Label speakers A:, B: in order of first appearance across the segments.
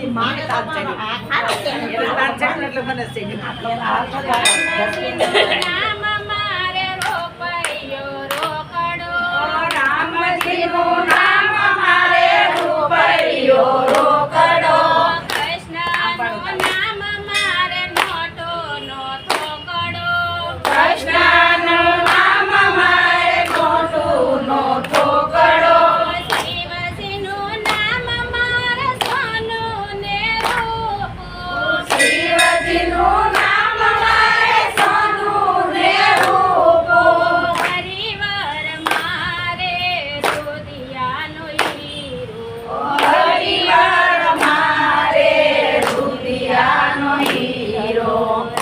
A: માને તાર ચડી તાર ચડી એટલે મને ચડી
B: નામ મારે રૂપૈયો રોકડો
C: રામજીનું નામ મારે રૂપૈયો રોકડો
B: કૃષ્ણનું નામ મારે નોટો નો થોકડો
C: કૃષ્ણનું નામ મારે મોટું નો થોકડો
B: શિવજીનું નામ મારે સોનું ને રૂપું
C: શિવજીનું નામ મારે સોનું ને રૂપું
B: હરિવાર મારે રુદિયાનો હીરો
C: હરિવાર મારે રૂપિયાનો હીરો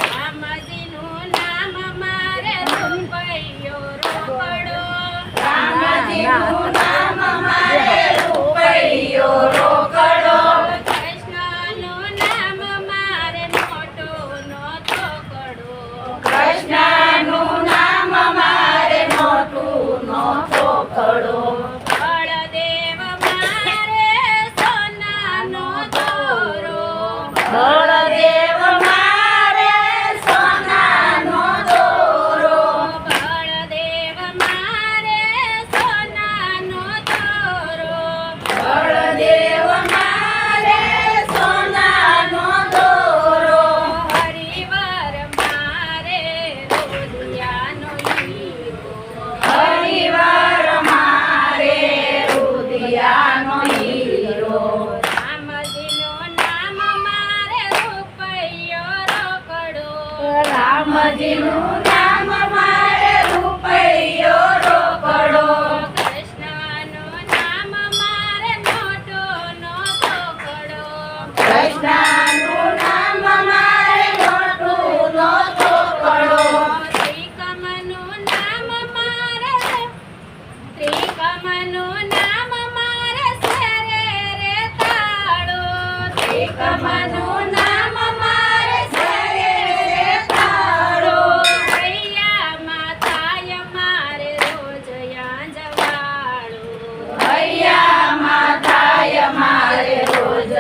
B: રામજીનું નામ મારે રૂપૈયો રોકડો
C: રામજીનું નામ મારે રૂપૈયો રોકડો
B: કૃષ્ણનું નામ મારે નોટો નો થોકડો
C: કૃષ્ણનું નામ મારે મોટું નો થોકડો
B: બળદેવ મારે સોનાનો દોરો
C: બળદેવ મારે સોનાનો દોરો
B: બળદેવ મારે સોનાનો દોરો
C: બળદેવ મારે સોનાનો દોરો
B: હરિવાર મારે રુદિયાનો હીરો
C: હરિવાર મારે રૂપિયાનો હીરો
B: રામજીનું નામ મારે રૂપૈયો રોકડો
C: રામજીનું નામ મારે રૂપૈયો રોકડો
B: કૃષ્ણનું નામ મારે નોટો નો થોકડો
C: કૃષ્ણનું નામ મારે મોટું નો થોકડો
B: ત્રિકમનું નામ મારે ત્રિકમનું નામ મારે સરે રે તાળો
C: ત્રિકમનું નામ મારે સરે રે તાળો
B: હૈયામાં થાય મારે રોજ યાંજવાળો
C: હૈયામાં થાય મારે રોજ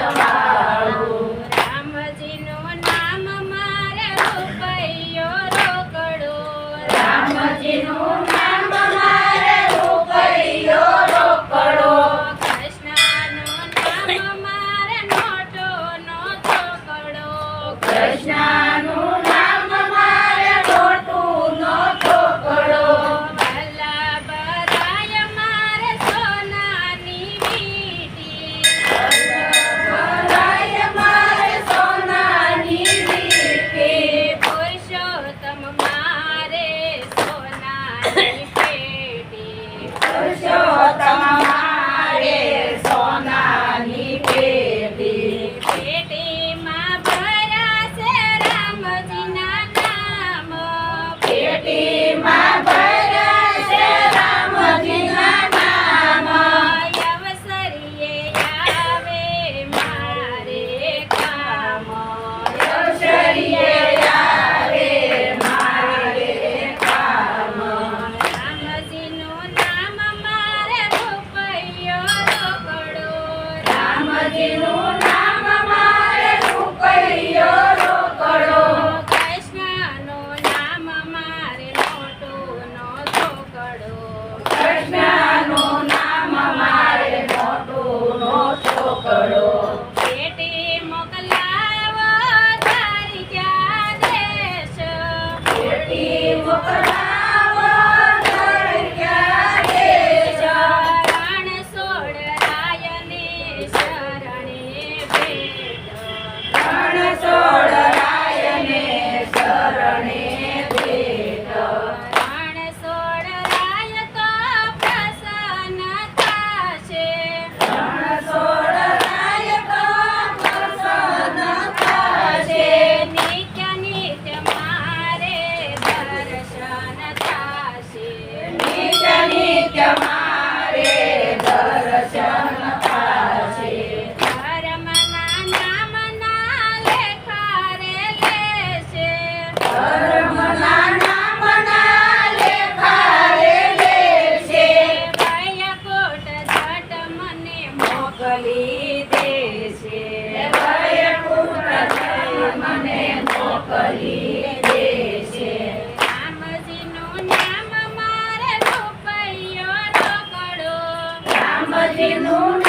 C: અંજવાળું
B: રામજીનું નામ મારે રૂપૈયો રોકડો
C: રામજીનું નામ મારે રૂપૈયો રોકડો
B: કૃષ્ણનું નામ મારે નોટો નો થોકડો
C: કૃષ્ણનું નામ મારે મોટું નો થોકડો
B: વલ્લભરાય મારે સોનાની વીંટી
C: વલ્લભરાય મારે સોનાની વીંટી
B: પુરુષોત્તમ મારે સોનાની પેટી
C: પુરુષોત્તમ મારે સોનાની પેટી
B: પેટીમાં ભર્યા છે રામજીના નામ
C: પેટીમાં ભર્યા છે રામજીના નામ
B: અવસરીએ આવે મારે કામ
C: અવસરીએ આવે મારે કામ
B: રામજીનું નામ મારે રૂપૈયો રોકડો
C: રામજીનું નામ મારે રૂપૈયો રોકડો
B: કૃષ્ણનું નામ મારે નોટો નો થોકડો
C: કૃષ્ણનું નામ મારે મોટું નો થોકડો
B: પેટી મોકલાવો તારી ક્યાં દેશ
C: પેટી મોકલાવો દરિયા દેશ
B: શરણ સોડ રાયને શરણે
C: મોકલી દેશે.
B: રામજીનું નામ મારે રૂપિયો રોકડો
C: રામજીનું